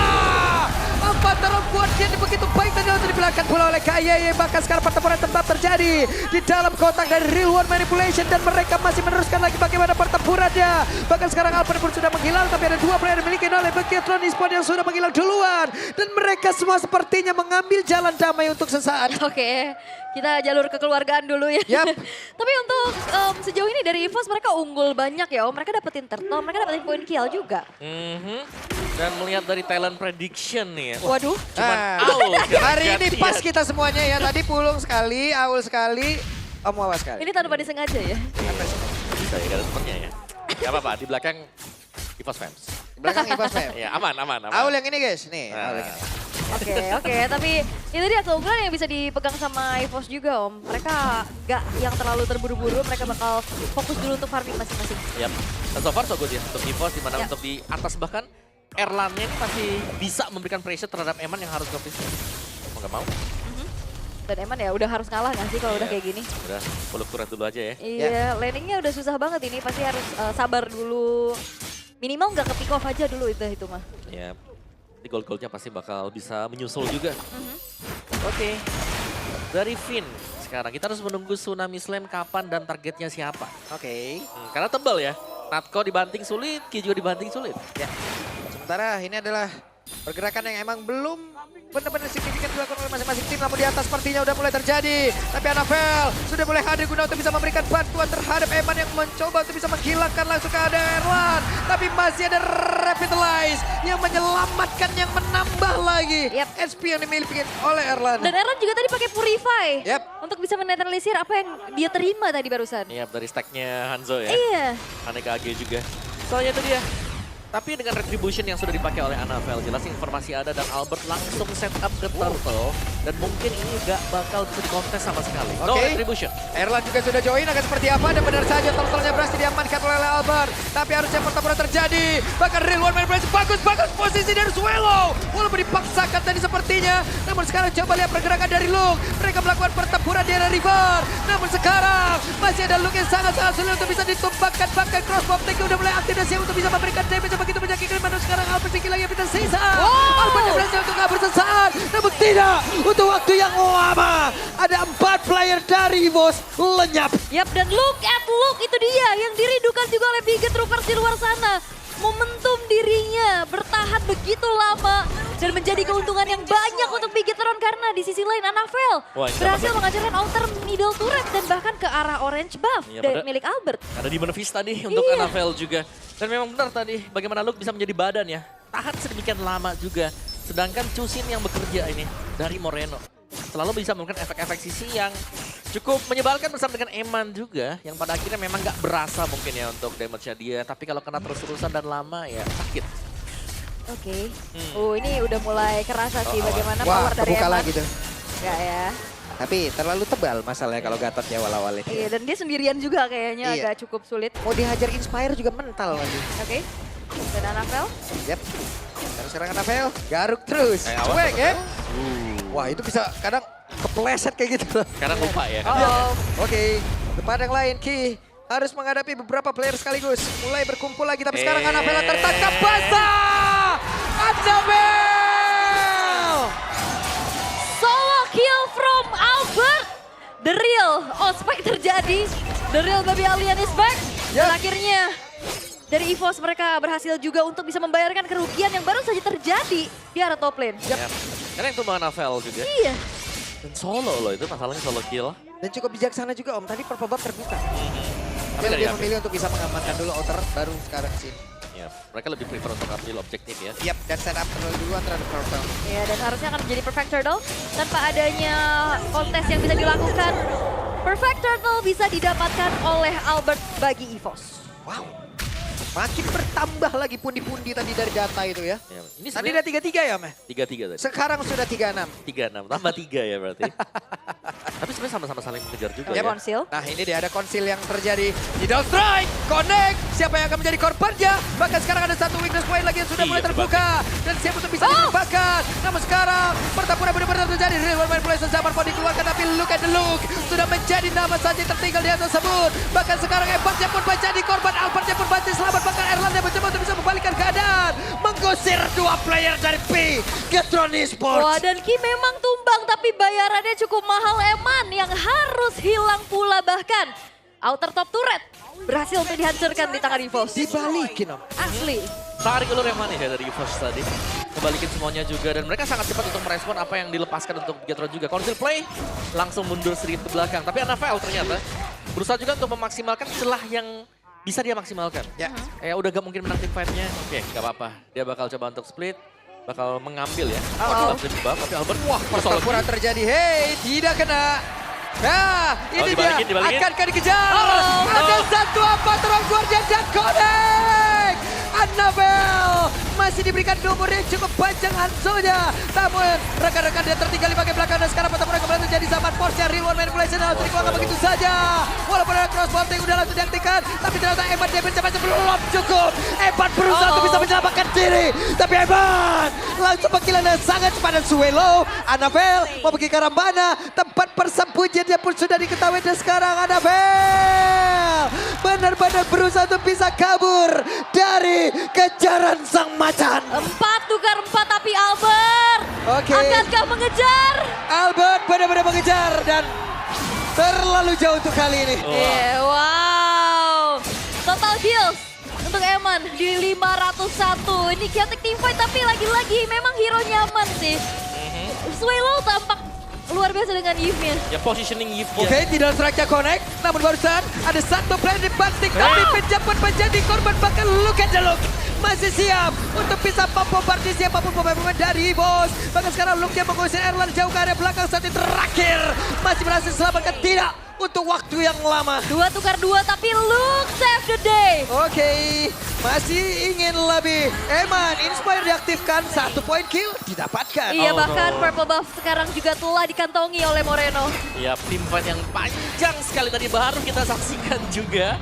[SPEAKER 3] 4 terbuat jadi begitu baik tadi untuk dibilangkan pula oleh KYY. Bahkan sekarang pertempuran tempat terjadi di dalam kotak dari Real One Manipulation dan mereka masih meneruskan lagi bagaimana pertempurannya. Bahkan sekarang Alpha pun sudah menghilang tapi ada 2 player yang dimiliki oleh Bigetron Esports yang sudah menghilang duluan. Dan mereka semua sepertinya mengambil jalan damai untuk sesaat.
[SPEAKER 1] Oke, kita jalur kekeluargaan dulu ya.
[SPEAKER 3] Yap.
[SPEAKER 1] Tapi untuk sejauh ini dari EVOS mereka unggul banyak ya. Mereka dapetin turtle, mereka dapetin point kill juga.
[SPEAKER 2] Dan melihat dari talent prediction nih ya.
[SPEAKER 1] Waduh.
[SPEAKER 2] Cuman
[SPEAKER 3] Ah,
[SPEAKER 2] Aul
[SPEAKER 3] hari ini
[SPEAKER 2] gantian.
[SPEAKER 3] pas kita semuanya ya. Tadi Pulung sekali, Aul sekali, Om Wawa sekali.
[SPEAKER 1] Ini tanpa disengaja ya.
[SPEAKER 2] Bisa ya, gak ada temennya ya. Gak apa-apa, di belakang EVOS fans.
[SPEAKER 3] Di belakang Ibas Fam.
[SPEAKER 2] Ya aman.
[SPEAKER 3] Aul yang ini guys, nih. Aul yang ini.
[SPEAKER 1] Oke, tapi itu dia keunggulan yang bisa dipegang sama EVOS juga Om. Mereka gak yang terlalu terburu-buru, mereka bakal fokus dulu untuk farming masing-masing.
[SPEAKER 2] Yap. Dan so far so good ya untuk EVOS, dimana
[SPEAKER 1] Ya.
[SPEAKER 2] untuk di atas bahkan Erlannya ini masih bisa memberikan pressure terhadap Eman yang harus nge-fist. Mau gak mau.
[SPEAKER 1] Dan Eman ya udah harus kalah gak sih kalau udah kayak gini?
[SPEAKER 2] Udah, peluk turret dulu aja ya.
[SPEAKER 1] Iya, landingnya udah susah banget ini. Pasti harus sabar dulu. Minimal nggak ke pick off aja dulu itu mah.
[SPEAKER 2] Ya, di gold-goldnya pasti bakal bisa menyusul juga. Oke, dari Finn sekarang kita harus menunggu Tsunami Slam kapan dan targetnya siapa.
[SPEAKER 3] Oke.
[SPEAKER 2] Karena tebal ya, Natko dibanting sulit, Ki juga dibanting sulit.
[SPEAKER 3] Ya. Sementara ini adalah pergerakan yang emang belum benar-benar signifikan dilakukan oleh masing-masing tim. Namun di atas sepertinya udah mulai terjadi. Tapi Anavel sudah mulai hadir guna untuk bisa memberikan bantuan terhadap Eman yang mencoba untuk bisa menghilangkan langsung ke ada Erlan. Tapi masih ada Revitalize yang menyelamatkan, yang menambah lagi
[SPEAKER 1] Yap.
[SPEAKER 3] SP yang dimiliki oleh Erlan.
[SPEAKER 1] Dan Erlan juga tadi pakai Purify.
[SPEAKER 3] Yap.
[SPEAKER 1] Untuk bisa menetralisir apa yang dia terima tadi barusan.
[SPEAKER 2] Iya, dari stacknya Hanzo ya.
[SPEAKER 1] Iya.
[SPEAKER 2] Aneka AG juga. Soalnya itu dia. Tapi dengan retribution yang sudah dipakai oleh Anavel, jelas informasi ada dan Albert langsung set up ke turtle. Dan mungkin ini gak bakal bisa dikontes sama sekali. No
[SPEAKER 3] Oke.
[SPEAKER 2] retribution.
[SPEAKER 3] Erlan juga sudah join, akan seperti apa, dan benar saja turtle-nya berhasil diamankan oleh Albert. Tapi harusnya pertempuran terjadi, bahkan Real One Manipulation bagus posisi dari Swallow. Walaupun dipaksakan tadi sepertinya, namun sekarang coba lihat pergerakan dari Luke. Mereka melakukan pertempuran di area river. Namun sekarang masih ada Luke yang sangat-sangat sulit untuk bisa ditumbangkan. Bahkan crossbow tank udah mulai aktif dan siap untuk bisa memberikan damage yang begitu menyakitkan. Namun sekarang Albert pikir lagi yang tersisa. Albert yang berhasil untuk kabur sesaat, namun tidak untuk waktu yang lama. Ada 4 player dari EVOS lenyap.
[SPEAKER 1] Yap, dan look at Luke, itu dia yang dirindukan juga oleh Biget Troopers di luar sana. Momentum dirinya bertahan begitu lama dan menjadi keuntungan yang banyak untuk Bigetron karena di sisi lain Anavel
[SPEAKER 2] Wah, ini
[SPEAKER 1] berhasil
[SPEAKER 2] dapat-
[SPEAKER 1] menghancurkan outer middle turret dan bahkan ke arah orange buff
[SPEAKER 2] Iya,
[SPEAKER 1] dari
[SPEAKER 2] pada-
[SPEAKER 1] milik Albert.
[SPEAKER 2] Ada Demon Fist tadi untuk
[SPEAKER 1] Iya.
[SPEAKER 2] Anavel juga. Dan memang benar tadi bagaimana Luke bisa menjadi badan ya. Tahan sedemikian lama juga. Sedangkan Chusin yang bekerja ini dari Moreno. Selalu bisa memberikan efek-efek sisi yang cukup menyebalkan bersama dengan Eman juga. Yang pada akhirnya memang nggak berasa mungkin ya untuk damage-nya dia. Tapi kalau kena terus-terusan dan lama ya sakit.
[SPEAKER 1] Oke. Ini udah mulai kerasa sih bagaimana
[SPEAKER 3] Wah,
[SPEAKER 1] power dari
[SPEAKER 3] kebuka
[SPEAKER 1] Eman.
[SPEAKER 3] lagi tuh.
[SPEAKER 1] Enggak ya.
[SPEAKER 3] Tapi terlalu tebal masalahnya kalau Gatot ya awal-awal ini.
[SPEAKER 1] Iya, dan dia sendirian juga kayaknya
[SPEAKER 3] Iya.
[SPEAKER 1] agak cukup sulit.
[SPEAKER 3] Mau dihajar Inspire juga mental lagi.
[SPEAKER 1] Oke. Dan Anavel.
[SPEAKER 3] Yap. Terus serangan Anavel, garuk terus.
[SPEAKER 2] Awas,
[SPEAKER 3] Cuek ya.
[SPEAKER 2] awas.
[SPEAKER 3] Wah itu bisa kadang kepleset kayak gitu loh.
[SPEAKER 2] Karena lupa ya.
[SPEAKER 1] Oh,
[SPEAKER 3] Oke, tempat yang lain Ki harus menghadapi beberapa player sekaligus. Mulai berkumpul lagi tapi sekarang Anavel tertangkap basah. Annabelle!
[SPEAKER 1] Solo kill from Albert. The real ospek terjadi. The real baby alien is back. Dan akhirnya dari EVOS mereka berhasil juga untuk bisa membayarkan kerugian yang baru saja terjadi di arah top lane.
[SPEAKER 2] Yap. Karena yang tumbang Navel juga.
[SPEAKER 1] Iya.
[SPEAKER 2] Dan solo loh, itu masalahnya solo kill.
[SPEAKER 3] Dan cukup bijaksana juga Om, tadi Purple Buff terbuka.
[SPEAKER 2] Tapi
[SPEAKER 3] Dia
[SPEAKER 2] dari
[SPEAKER 3] lebih
[SPEAKER 2] Apil.
[SPEAKER 3] memilih untuk bisa mengamankan dulu outer, baru sekarang sini.
[SPEAKER 2] Ya, mereka lebih prefer untuk ambil objektif ya.
[SPEAKER 3] Yap, dan setup terlalu duluan terhadap Purple.
[SPEAKER 1] Ya, dan harusnya akan menjadi Perfect Turtle tanpa adanya kontes yang bisa dilakukan. Perfect Turtle bisa didapatkan oleh Albert bagi EVOS.
[SPEAKER 3] Wow, makin bertambah lagi pundi-pundi tadi dari data itu ya.
[SPEAKER 2] Ya, ini
[SPEAKER 3] Tadi
[SPEAKER 2] sebenarnya
[SPEAKER 3] udah 3-3 ya, Meh?
[SPEAKER 2] 3-3 tadi.
[SPEAKER 3] Sekarang sudah 3-6.
[SPEAKER 2] 3-6, tambah 3 ya berarti. Tapi sebenarnya sama-sama saling mengejar juga
[SPEAKER 1] Ya,
[SPEAKER 2] ya.
[SPEAKER 1] konsil.
[SPEAKER 3] Nah ini dia ada konsil yang terjadi. Idol Strike, connect. Siapa yang akan menjadi korbannya? Bahkan sekarang ada satu weakness point lagi yang sudah
[SPEAKER 2] Iya,
[SPEAKER 3] mulai terbuka. Dan siapa untuk bisa ditembakkan. Namun sekarang pertempuran benar-benar terjadi. Real manipulation zaman pun dikeluarkan. Tapi look at the look. Sudah menjadi nama saja yang tertinggal di atas tersebut. Bahkan sekarang Ebatnya pun menjadi korban. Albertnya pun menjadi selamat. Bahkan Erlanda mencoba untuk bisa membalikkan keadaan. Menggusir dua player dari Bigetron Esports.
[SPEAKER 1] Wah, dan Ki memang tumbang tapi bayarannya cukup mahal Eman yang harus hilang pula bahkan. Outer top turret berhasil untuk dihancurkan di tangan EVOS.
[SPEAKER 3] Dibalikin Om.
[SPEAKER 1] Asli.
[SPEAKER 2] Tarik ulur yang manis ya dari EVOS tadi. Kebalikin semuanya juga dan mereka sangat cepat untuk merespon apa yang dilepaskan untuk Bigetron juga. Konsil play langsung mundur sedikit ke belakang. Tapi Annabelle ternyata berusaha juga untuk memaksimalkan celah yang bisa dia maksimalkan.
[SPEAKER 3] Ya.
[SPEAKER 2] Kayak udah gak mungkin menang tim fight-nya. Oke, gak apa-apa. Dia bakal coba untuk split. Bakal mengambil ya.
[SPEAKER 1] Oh.
[SPEAKER 2] Tapi Albert,
[SPEAKER 3] Wah, pertempuran terjadi. Hey, tidak kena. Nah, ini dia.
[SPEAKER 2] dibalikin.
[SPEAKER 3] Akankah dikejar?
[SPEAKER 1] Oh,
[SPEAKER 3] Ada satu apa terang Guardian dan connect. Annabelle masih diberikan nomor yang cukup panjang Hanzonya. Namun rekan-rekan dia tertinggal di bagian belakang dan sekarang pertempuran kembali terjadi zaman force-nya Real One Manipulation langsung dikeluarkan begitu saja. Walaupun ada cross bombing udah langsung diaktifkan, tapi ternyata Eman damage sampai belum cukup. Eman berusaha untuk bisa menyelamatkan diri, tapi Eman langsung panggilan yang sangat cepat dan Suelo. Annabelle mau pergi ke Rambana, tempat persembunyiannya pun sudah diketahui dan sekarang Annabelle benar-benar berusaha untuk bisa kabur dari kejaran sang macan.
[SPEAKER 1] 4-4 tapi Albert.
[SPEAKER 3] Oke.
[SPEAKER 1] Akankah mengejar?
[SPEAKER 3] Albert benar-benar mengejar dan terlalu jauh untuk kali ini.
[SPEAKER 1] Wow. Total kills untuk Eman di 501. Ini chaotic team fight tapi lagi-lagi memang hero nyaman sih. Suelo tampak luar biasa dengan Eve-nya.
[SPEAKER 2] ya positioning Yves
[SPEAKER 3] Oke, tidak strike-nya connect. Namun barusan ada satu player dibanting. Tapi penjabat menjadi korban. Bahkan look at the look. Masih siap untuk bisa membombardir siapapun pemain-pemain dari bos. Bahkan sekarang look dia mengusir Erlan jauh ke area belakang. Saat ini terakhir masih berhasil selamatkan. Tidak untuk waktu yang lama.
[SPEAKER 1] 2-2 tapi Luke save the day.
[SPEAKER 3] Oke, masih ingin lebih. Eman, Inspire diaktifkan. 1 poin kill didapatkan.
[SPEAKER 1] Iya,
[SPEAKER 2] Oh,
[SPEAKER 1] bahkan
[SPEAKER 2] no.
[SPEAKER 1] Purple Buff sekarang juga telah dikantongi oleh Moreno.
[SPEAKER 2] Ya, tim fight yang panjang sekali tadi baru kita saksikan juga.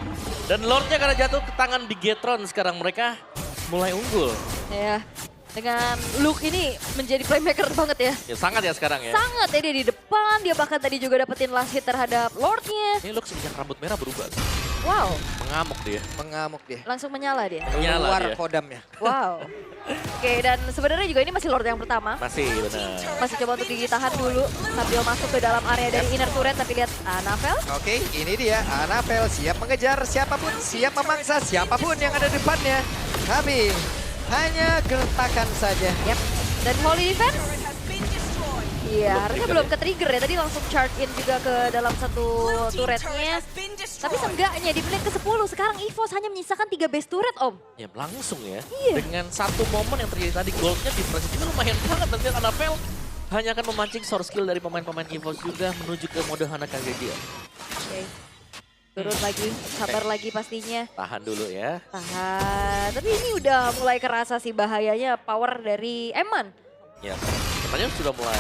[SPEAKER 2] Dan Lordnya karena jatuh ke tangan Bigetron sekarang mereka mulai unggul.
[SPEAKER 1] Ya, dengan Luke ini menjadi playmaker banget ya.
[SPEAKER 2] Ya sangat ya sekarang ya.
[SPEAKER 1] Sangat ya, dia di depan, dia bahkan tadi juga dapetin last hit terhadap Lordnya.
[SPEAKER 2] Ini look semenjak rambut merah berubah.
[SPEAKER 1] Wow,
[SPEAKER 2] Mengamuk dia.
[SPEAKER 3] Mengamuk dia.
[SPEAKER 1] langsung menyala dia.
[SPEAKER 2] Menyala
[SPEAKER 3] Keluar
[SPEAKER 2] dia.
[SPEAKER 3] kodamnya.
[SPEAKER 1] Wow. Oke, dan sebenarnya juga ini masih Lord yang pertama.
[SPEAKER 2] Masih benar.
[SPEAKER 1] Masih coba untuk gigi tahan dulu sambil masuk ke dalam area dari inner turret. Tapi lihat Annabelle.
[SPEAKER 3] Oke, ini dia. Annabelle siap mengejar siapapun, siap memangsa siapapun yang ada depannya. Kami hanya gertakan saja.
[SPEAKER 1] Yap. Dan Holy Defense. Iya, harusnya belum ke trigger ya. Tadi langsung charge in juga ke dalam satu turretnya. Tapi seenggaknya di menit ke-10 sekarang EVOS hanya menyisakan 3 base turret, Om.
[SPEAKER 2] Ya langsung ya.
[SPEAKER 1] Iya.
[SPEAKER 2] Dengan satu momen yang terjadi tadi goldnya difference itu lumayan banget. Dan lihat Annabelle hanya akan memancing source skill dari pemain-pemain EVOS juga menuju ke mode Hanakage dia.
[SPEAKER 1] Oke. Turun lagi, sabar lagi pastinya.
[SPEAKER 2] Tahan dulu ya.
[SPEAKER 1] Tahan. Tapi ini udah mulai kerasa sih bahayanya power dari Eman.
[SPEAKER 2] Ya, sebenarnya sudah mulai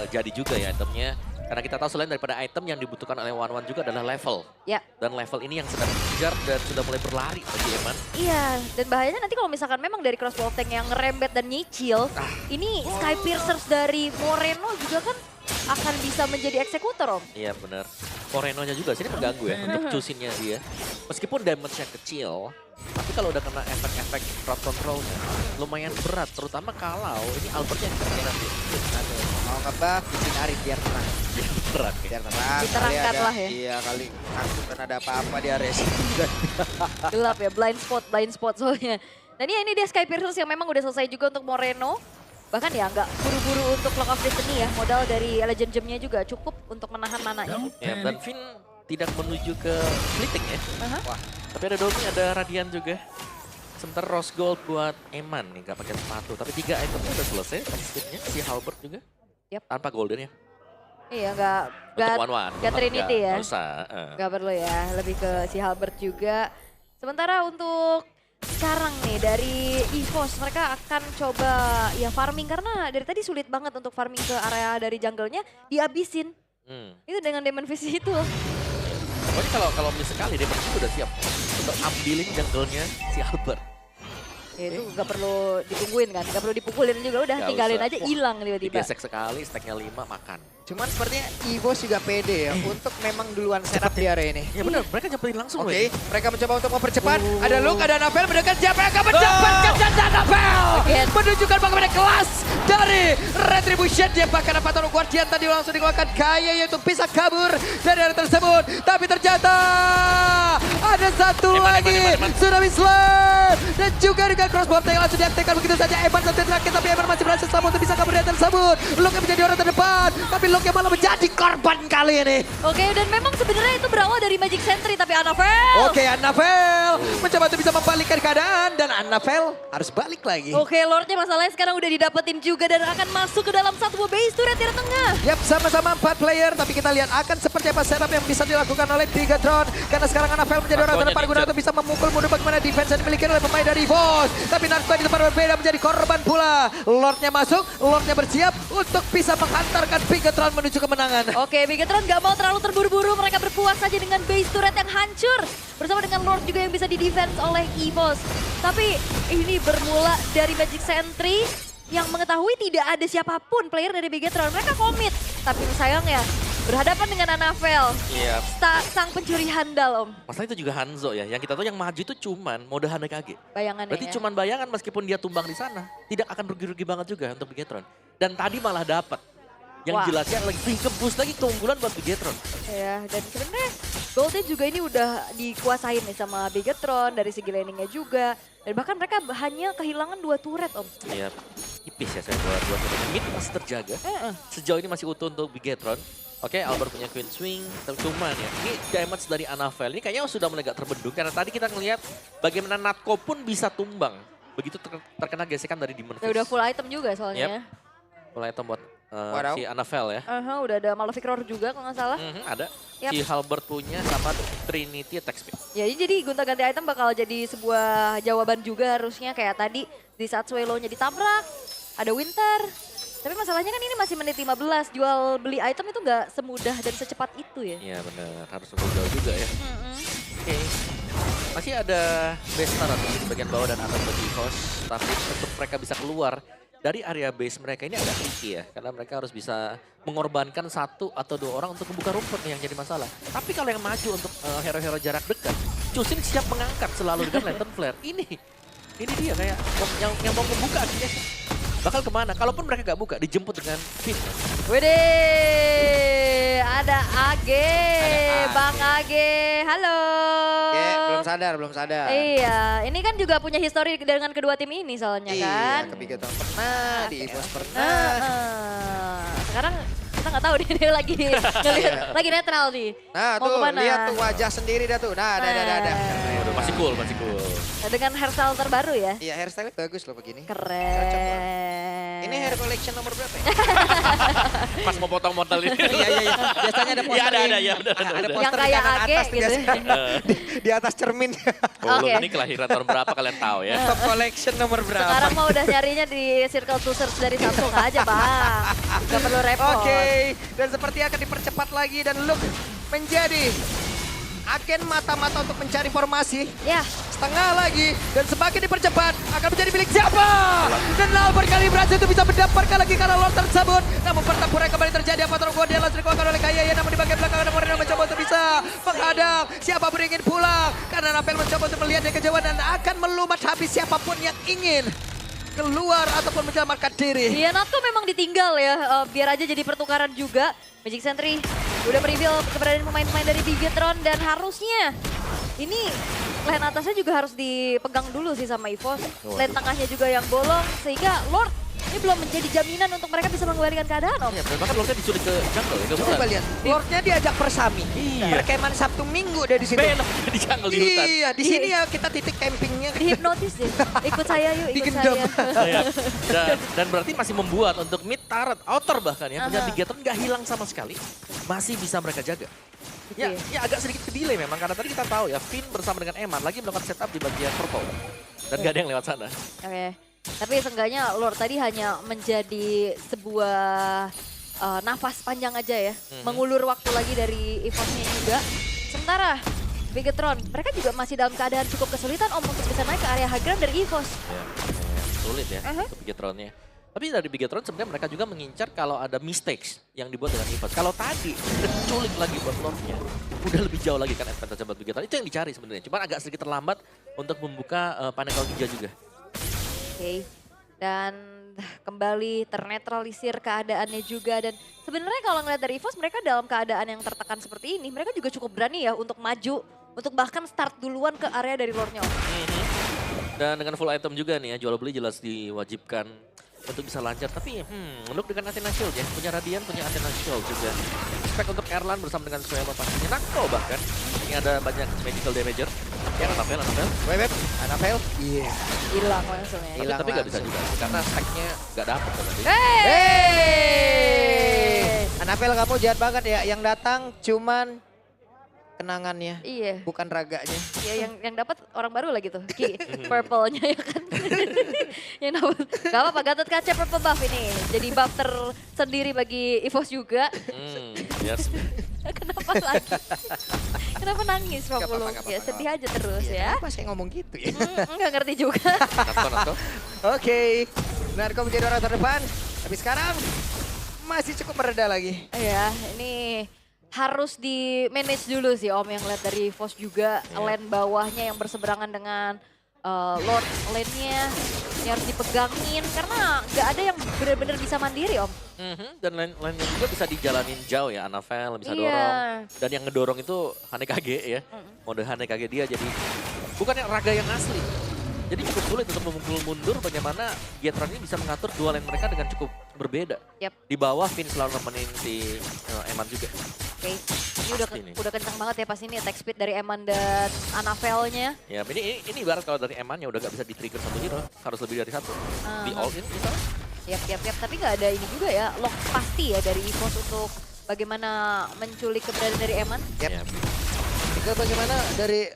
[SPEAKER 2] jadi juga ya itemnya. Karena kita tahu selain daripada item yang dibutuhkan oleh One juga adalah level.
[SPEAKER 1] Ya.
[SPEAKER 2] Dan level ini yang sedang dikejar dan sudah mulai berlari bagi Eman.
[SPEAKER 1] Iya, dan bahayanya nanti kalau misalkan memang dari crossbow tank yang ngerembet dan nyicil, ini Sky Piercers dari Moreno juga kan akan bisa menjadi eksekutor, Om.
[SPEAKER 2] Iya benar. Moreno-nya juga sini mengganggu ya untuk cusinnya dia. Meskipun damage-nya kecil, tapi kalau udah kena efek-efek crowd control-nya lumayan berat. Terutama kalau ini Albertnya yang kena nanti.
[SPEAKER 3] Aduh, mau ngebuff, bikin Arif biar tenang.
[SPEAKER 2] Berat ya.
[SPEAKER 3] Biar tenang.
[SPEAKER 1] Diterangkan
[SPEAKER 3] Kali ada-
[SPEAKER 1] lah ya.
[SPEAKER 3] Iya kali, langsung kan ada apa-apa dia resi.
[SPEAKER 1] Gelap ya, blind spot soalnya. Dan ya ini dia Sky Piercers yang memang udah selesai juga untuk Moreno. Bahkan ya nggak buru-buru untuk Lock of Destiny ya. Modal dari Legend Gem-nya juga cukup untuk menahan mananya.
[SPEAKER 2] Ya, dan Finn tidak menuju ke splitting ya.
[SPEAKER 1] Aha.
[SPEAKER 2] Wah, tapi ada Domi, ada Radian juga. Sementara Rose Gold buat Eman nih, nggak pakai sepatu. Tapi 3 itemnya udah selesai, speednya si Halberd juga.
[SPEAKER 1] Yap.
[SPEAKER 2] Tanpa golden ya.
[SPEAKER 1] Iya nggak
[SPEAKER 2] Untuk one-one.
[SPEAKER 1] nggak Trinity ya.
[SPEAKER 2] Nggak usah.
[SPEAKER 1] Nggak perlu ya, lebih ke si Halberd juga. Sementara untuk sekarang nih dari EVOS mereka akan coba ya farming karena dari tadi sulit banget untuk farming ke area dari jungle-nya dihabisin. Itu dengan Demon Fist itu.
[SPEAKER 2] Pokoknya kalau miss sekali dia pasti udah siap untuk ambilin jungle-nya si Albert.
[SPEAKER 1] Ya, itu nggak perlu ditungguin kan, nggak perlu dipukulin juga udah
[SPEAKER 2] Nggak
[SPEAKER 1] tinggalin
[SPEAKER 2] usah.
[SPEAKER 1] aja hilang tiba-tiba.
[SPEAKER 2] Digesek sekali, stacknya 5 makan.
[SPEAKER 3] Cuman sepertinya EVOS juga pede ya untuk memang duluan setup di area ini.
[SPEAKER 2] Ya benar, mereka nyamperin langsung loh
[SPEAKER 3] Oke,
[SPEAKER 2] ini.
[SPEAKER 3] mereka mencoba untuk mempercepat. Ada Luke, ada Navel mendekat siapa yang akan mendapatkan dan Navel
[SPEAKER 1] Again.
[SPEAKER 3] menunjukkan bagaimana kelas dari Retribution. Dia bahkan dapat untuk Guardian tadi langsung dikeluarkan Kaya yaitu bisa kabur dari area tersebut. Tapi ternyata ada satu lagi Tsunami Slam dan juga dengan crossbow yang langsung diaktifkan begitu saja. Evan satu terakhir tapi Evan masih berhasil selamat untuk bisa kabur dari tersebut. Luke yang menjadi orang terdepan tapi Luke yang malah menjadi korban kali ini.
[SPEAKER 1] Oke, dan memang sebenarnya itu berawal dari Magic Sentry tapi Annabelle.
[SPEAKER 3] Oke, Annabelle mencoba untuk bisa membalikkan keadaan dan Annabelle harus balik lagi.
[SPEAKER 1] Oke, Lordnya masalahnya sekarang udah didapetin juga dan akan masuk ke dalam satu base turret di tengah.
[SPEAKER 3] Yap, sama-sama 4 player, tapi kita lihat akan seperti apa setup yang bisa dilakukan oleh Bigatron. Karena sekarang Annabelle menjadi orang terdepan guna untuk bisa memukul mundur bagaimana defense yang dimiliki oleh pemain dari EVOS. Tapi Narva di tempat berbeda menjadi korban pula. Lordnya masuk, Lordnya bersiap untuk bisa menghantarkan Bigatron menuju kemenangan.
[SPEAKER 1] Oke, Bigatron gak mau terlalu terburu-buru, mereka berpuas saja dengan base turret yang hancur. Bersama dengan Lord juga yang bisa di-defense oleh EVOS. Tapi ini bermula dari Magic Sentry yang mengetahui tidak ada siapapun player dari Bigatron. Mereka komit, tapi sayangnya berhadapan dengan Annabelle.
[SPEAKER 2] Iya.
[SPEAKER 1] Sang pencuri handal, Om.
[SPEAKER 2] Masalah itu juga Hanzo ya. Yang kita tahu yang maju itu cuman mode Hanekage.
[SPEAKER 1] Bayangannya
[SPEAKER 2] Berarti
[SPEAKER 1] ya.
[SPEAKER 2] cuman bayangan meskipun dia tumbang di sana. Tidak akan rugi-rugi banget juga untuk Bigatron. Dan tadi malah dapat. Yang
[SPEAKER 1] Wah.
[SPEAKER 2] jelasnya lagi kebus lagi keunggulan buat Bigatron.
[SPEAKER 1] Ya, dan sebenarnya Goldnya juga ini udah dikuasain nih sama Bigatron dari segi laningnya juga. Dan bahkan mereka hanya kehilangan 2 turret, Om.
[SPEAKER 2] Iya, tipis ya saya buat mid masih terjaga. Sejauh ini masih utuh untuk Bigatron. Oke, Albert punya Queen Swing, tapi cuman ya, ini damage dari Annabelle ini kayaknya sudah mulai agak terbendung. Karena tadi kita ngelihat bagaimana Natko pun bisa tumbang. Begitu terkena gesekan dari Demon
[SPEAKER 1] Ya,
[SPEAKER 2] Fist.
[SPEAKER 1] udah full item juga soalnya.
[SPEAKER 2] Mulai item buat
[SPEAKER 3] Wadaw.
[SPEAKER 2] si Annabelle ya.
[SPEAKER 1] Udah ada Malefic Roar juga kalau nggak salah.
[SPEAKER 2] Ada.
[SPEAKER 1] Yap.
[SPEAKER 2] Si Halbert punya sama Trinity attack speed.
[SPEAKER 1] Ya, jadi gonta-ganti item bakal jadi sebuah jawaban juga harusnya. Kayak tadi di saat Swallow-nya ditabrak, ada Winter. Tapi masalahnya kan ini masih menit 15, jual beli item itu nggak semudah dan secepat itu ya.
[SPEAKER 2] Iya benar, harus nunggu jauh juga ya. Oke. Masih ada base turret di bagian bawah dan atas bagi EVOS. Tapi untuk mereka bisa keluar dari area base mereka ini agak tricky ya. Karena mereka harus bisa mengorbankan 1 atau 2 orang untuk membuka rumput nih yang jadi masalah. Tapi kalau yang maju untuk hero-hero jarak dekat, Chusin siap mengangkat selalu dengan Lantern Flare. Ini dia kayak yang mau membuka akhirnya. Bakal kemana? Kalaupun mereka gak buka, dijemput dengan Finn.
[SPEAKER 1] Wede, ada Age, Bang Age, halo.
[SPEAKER 3] Belum sadar.
[SPEAKER 1] Iya, ini kan juga punya histori dengan kedua tim ini soalnya kan.
[SPEAKER 3] Iya, ke Bigatron pernah, di EVOS pernah.
[SPEAKER 1] Sekarang kita nggak tahu dia lagi ngelihat, lagi netral nih.
[SPEAKER 3] Nah
[SPEAKER 1] Mau
[SPEAKER 3] tuh,
[SPEAKER 1] kemana?
[SPEAKER 3] lihat tuh wajah sendiri dah tuh. Nah, ada.
[SPEAKER 2] Waduh, masih cool.
[SPEAKER 1] Nah, dengan hairstyle terbaru ya.
[SPEAKER 3] Iya, hairstyle bagus loh begini.
[SPEAKER 1] Keren.
[SPEAKER 3] Ini hair collection nomor berapa ya?
[SPEAKER 2] Pas mau potong modal ini.
[SPEAKER 3] Iya. Biasanya ada poster
[SPEAKER 2] Iya, ada,
[SPEAKER 3] ini.
[SPEAKER 2] ya, benar.
[SPEAKER 3] Ada
[SPEAKER 1] Yang
[SPEAKER 3] poster di
[SPEAKER 1] kayak
[SPEAKER 3] kanan
[SPEAKER 1] Age
[SPEAKER 3] atas tuh
[SPEAKER 1] gitu.
[SPEAKER 3] biasanya. di atas cermin.
[SPEAKER 1] Oke.
[SPEAKER 2] Ini kelahiran tahun berapa kalian tahu ya?
[SPEAKER 3] Top collection nomor berapa?
[SPEAKER 1] Sekarang mau udah nyarinya di circle to search dari Samsung aja, Bang. Gak perlu repot.
[SPEAKER 3] Oke, dan seperti akan dipercepat lagi dan Luke menjadi agen mata-mata untuk mencari formasi.
[SPEAKER 1] Ya,
[SPEAKER 3] setengah lagi. Dan semakin dipercepat akan menjadi milik siapa? Dan Albert kali berhasil untuk bisa mendapatkan lagi karena Lord tersebut. Namun pertempuran kembali terjadi. Apa Guardiola dikuatkan oleh Kaya. Namun di bagian belakang ada Moreno mencoba untuk bisa menghadang. Siapapun yang ingin pulang. Karena Napel mencoba untuk melihat dari kejauhan dan akan melumat habis siapapun yang ingin keluar ataupun menyelamatkan diri.
[SPEAKER 1] Iya, Natko memang ditinggal ya, biar aja jadi pertukaran juga. Magic Sentry udah mereveal keberadaan pemain-pemain dari Bigetron dan harusnya ini lane atasnya juga harus dipegang dulu sih sama EVOS. Lane tengahnya juga yang bolong sehingga Lord ini belum menjadi jaminan untuk mereka bisa mengembalikan keadaan, Om.
[SPEAKER 2] Iya, bahkan Lordnya diculik ke jungle ya.
[SPEAKER 3] Coba lihat, Lordnya diajak bersami.
[SPEAKER 2] Iya.
[SPEAKER 3] Perkemahan Sabtu Minggu dari situ.
[SPEAKER 2] Belok di jungle di hutan.
[SPEAKER 3] Iya, di sini ya kita titik campingnya.
[SPEAKER 1] Dihipnotis deh. Ikut saya yuk, ikut
[SPEAKER 3] Digendam.
[SPEAKER 1] saya.
[SPEAKER 2] Iya. Dan berarti masih membuat untuk mid turret, outer bahkan ya. Punya Bigetron nggak hilang sama sekali. Masih bisa mereka jaga. Ya, ya agak sedikit ke delay memang. Karena tadi kita tahu ya, Finn bersama dengan Eman lagi melakukan setup di bagian purple. Dan gak ada yang lewat sana.
[SPEAKER 1] Oke. Tapi seenggaknya Lord tadi hanya menjadi sebuah nafas panjang aja ya. Mengulur waktu lagi dari EVOS-nya juga. Sementara Bigetron, mereka juga masih dalam keadaan cukup kesulitan Om untuk bisa naik ke area high ground dari EVOS.
[SPEAKER 2] Ya, sulit ya untuk Bigetronnya. Tapi dari Bigetron sebenarnya mereka juga mengincar kalau ada mistakes yang dibuat dengan EVOS. Kalau tadi culik lagi buat Lordnya, udah lebih jauh lagi kan advantage buat Bigetron. Itu yang dicari sebenarnya. Cuma agak sedikit terlambat untuk membuka Pinnacle Ninja juga.
[SPEAKER 1] Oke. Dan kembali ternetralisir keadaannya juga. Dan sebenarnya kalau ngeliat dari EVOS mereka dalam keadaan yang tertekan seperti ini. Mereka juga cukup berani ya untuk maju. Untuk bahkan start duluan ke area dari Lordnya.
[SPEAKER 2] Dan dengan full item juga nih ya, jual beli jelas diwajibkan untuk bisa lancar. Tapi Look dengan Athena Shield ya, punya Radiant, punya Athena Shield juga. Spek untuk Erlan bersama dengan Suema pastinya. Nakto bahkan, ini ada banyak magical damager. Yang Anapel.
[SPEAKER 3] Web, Anapel. Iya.
[SPEAKER 1] Hilang langsung ya.
[SPEAKER 3] Hilang
[SPEAKER 2] Tapi nggak bisa
[SPEAKER 3] langsung.
[SPEAKER 2] juga, karena stacknya nggak dapet kan tadi.
[SPEAKER 3] Hey! Anapel kamu jahat banget ya, yang datang cuman kenangannya,
[SPEAKER 1] Iya.
[SPEAKER 3] bukan raganya.
[SPEAKER 1] Ya yang dapat orang baru lagi tuh. Purple-nya ya kan. Yang dapat. Gak apa-apa, Gatot Kaca purple buff ini. Jadi buff tersendiri bagi EVOS juga.
[SPEAKER 2] Yes.
[SPEAKER 1] Kenapa lagi? Kenapa nangis Pak
[SPEAKER 3] Gak apa-apa,
[SPEAKER 1] Pulung?
[SPEAKER 3] gak apa-apa,
[SPEAKER 1] Ya
[SPEAKER 3] gak
[SPEAKER 1] sedih
[SPEAKER 3] apa-apa.
[SPEAKER 1] aja terus ya.
[SPEAKER 3] Kenapa saya ngomong gitu ya?
[SPEAKER 1] Nggak ngerti juga.
[SPEAKER 2] Nakto.
[SPEAKER 3] Oke, Narko menjadi orang terdepan. Tapi sekarang masih cukup mereda lagi.
[SPEAKER 1] Ya, ini harus di manage dulu sih Om yang lihat dari EVOS juga. Lane bawahnya yang berseberangan dengan Lord lane-nya. Ini harus dipegangin karena nggak ada yang benar-benar bisa mandiri Om.
[SPEAKER 2] Dan lainnya juga bisa dijalanin jauh ya, Anavel bisa
[SPEAKER 1] Iya.
[SPEAKER 2] dorong. Dan yang ngedorong itu Hanekage ya, mode Hanekage dia jadi bukan yang raga yang asli. Jadi cukup sulit untuk memukul mundur bagaimana Bigetron ini bisa mengatur dua lane mereka dengan cukup berbeda.
[SPEAKER 1] Yap.
[SPEAKER 2] Di bawah Finn selalu nemenin si Eman juga.
[SPEAKER 1] Oke, ini
[SPEAKER 2] Pasti nih.
[SPEAKER 1] udah kencang banget ya pas ini attack speed dari Eman dan Anavelnya.
[SPEAKER 2] Ya ini ibarat kalau dari Emannya udah gak bisa di-trigger satu hero, harus lebih dari satu. Di all in misalnya.
[SPEAKER 1] Yap. Tapi nggak ada ini juga ya, lock pasti ya dari EVOS untuk bagaimana menculik keberadaan dari Eman.
[SPEAKER 3] Yap.
[SPEAKER 2] Ya.
[SPEAKER 3] Tinggal bagaimana dari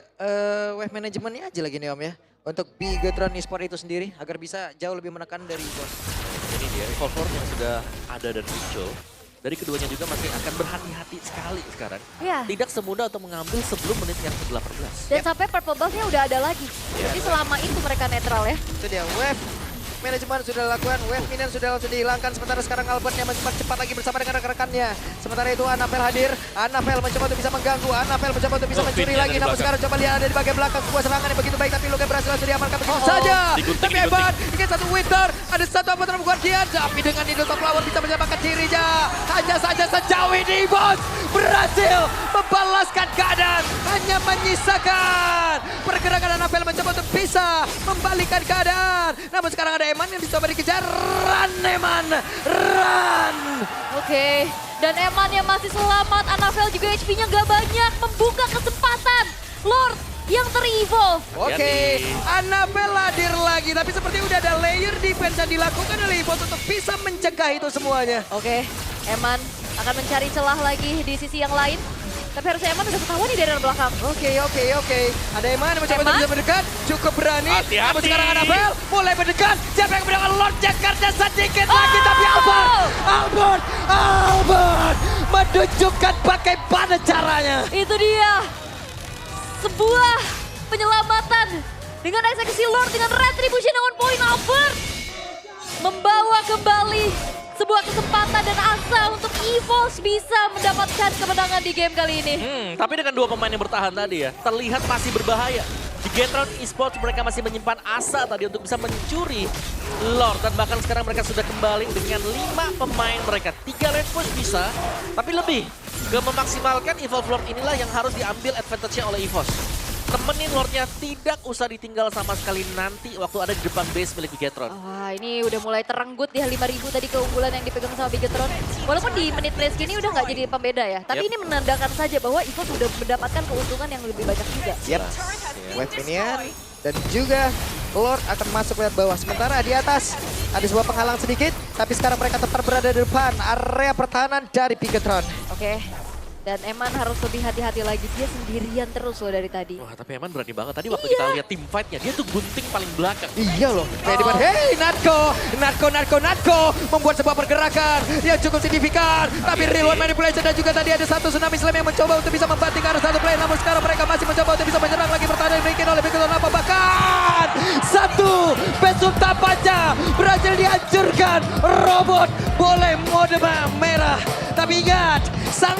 [SPEAKER 3] wave manajemennya aja lagi nih Om ya. Untuk Bigetron Esport itu sendiri agar bisa jauh lebih menekan dari bos.
[SPEAKER 2] Ini dia, revolver yang sudah ada dan muncul. Dari keduanya juga masih akan berhati-hati sekali sekarang.
[SPEAKER 1] Iya.
[SPEAKER 2] Tidak semudah untuk mengambil sebelum menit yang ke-18.
[SPEAKER 1] Dan sampai purple buff-nya udah ada lagi. Jadi selama itu mereka netral ya.
[SPEAKER 3] Itu dia, wave manajemen sudah dilakukan, wave minion sudah langsung dihilangkan. Sementara sekarang Albert yang cepat lagi bersama dengan rekan-rekannya. Sementara itu Anapel hadir, Anapel mencoba untuk bisa mengganggu, Anapel mencoba untuk bisa mencuri
[SPEAKER 2] Finn-nya
[SPEAKER 3] lagi.
[SPEAKER 2] dari
[SPEAKER 3] Namun
[SPEAKER 2] belakang.
[SPEAKER 3] sekarang coba lihat ada di bagian belakang sebuah serangan yang begitu baik. Tapi Luka berhasil langsung diamankan begitu saja.
[SPEAKER 2] Digunting.
[SPEAKER 3] Tapi hebat, ingin satu winter, ada satu apa terlalu Guardian. Tapi dengan Needle of Flower bisa menyelamatkan dirinya. Hanya saja sejauh ini bos berhasil membalaskan keadaan. Hanya menyisakan pergerakan Anapel mencoba untuk bisa membalikan keadaan. Namun sekarang ada Eman yang dicoba dikejar. Run Eman, run.
[SPEAKER 1] Oke. Dan Eman yang masih selamat, Anavel juga HP-nya gak banyak. Membuka kesempatan. Lord yang ter-evolve.
[SPEAKER 3] Oke,
[SPEAKER 2] Jadi.
[SPEAKER 3] Anapel hadir lagi. Tapi seperti udah ada layer defense yang dilakukan oleh EVOS untuk bisa mencegah itu semuanya.
[SPEAKER 1] Oke, Eman akan mencari celah lagi di sisi yang lain. Tapi harusnya Eman udah ketahuan nih dari arah belakang.
[SPEAKER 3] Oke. Ada Eman yang mencoba untuk
[SPEAKER 1] Eman?
[SPEAKER 3] bisa mendekat. Cukup berani.
[SPEAKER 2] Hati-hati.
[SPEAKER 3] Namun sekarang Anapel mulai mendekat. Siapa yang mendekat? Lord Jakarta sedikit lagi.
[SPEAKER 1] Oh!
[SPEAKER 3] Tapi Albert menunjukkan bagaimana caranya.
[SPEAKER 1] Itu dia. Sebuah penyelamatan Dengan eksekusi Lord, dengan Retribution, dengan poin Albert. Membawa kembali sebuah kesempatan dan asa untuk EVOS bisa mendapatkan kemenangan di game kali ini.
[SPEAKER 2] Tapi dengan dua pemain yang bertahan tadi ya, terlihat masih berbahaya. Di Bigetron Esports mereka masih menyimpan asa tadi untuk bisa mencuri Lord. Dan bahkan sekarang mereka sudah kembali dengan 5 pemain mereka. 3 lane push bisa, tapi lebih ke memaksimalkan Evolve Lord inilah yang harus diambil advantage-nya oleh EVOS. Temenin Lordnya tidak usah ditinggal sama sekali nanti waktu ada di depan base milik Bigetron.
[SPEAKER 1] Wah, ini udah mulai terenggut ya 5.000 tadi keunggulan yang dipegang sama Bigetron. Walaupun di menit-menit segini udah nggak jadi pembeda ya. Tapi ini menandakan saja bahwa EVOS sudah mendapatkan keuntungan yang lebih banyak juga.
[SPEAKER 3] Yep. Wave minion dan juga Lord akan masuk lewat bawah. Sementara di atas ada sebuah penghalang sedikit. Tapi sekarang mereka tetap berada di depan area pertahanan dari Bigetron.
[SPEAKER 1] Oke. Dan Eman harus lebih hati-hati lagi. Dia sendirian terus loh dari tadi.
[SPEAKER 2] Wah, tapi Eman berani banget. Tadi waktu kita lihat team fight-nya, dia tuh gunting paling belakang.
[SPEAKER 3] Iya loh. Kayak di mana? Hey, Natko membuat sebuah pergerakan yang cukup signifikan. Tapi real one manipulation dan juga tadi ada satu tsunami slam yang mencoba untuk bisa membanting arah satu play. Namun sekarang mereka masih mencoba untuk bisa menyerang lagi pertahanan yang dimiliki oleh Bigetron. Apa bahkan satu pesulta panca berhasil dihancurkan. Robot boleh mode merah. Tapi ingat, sang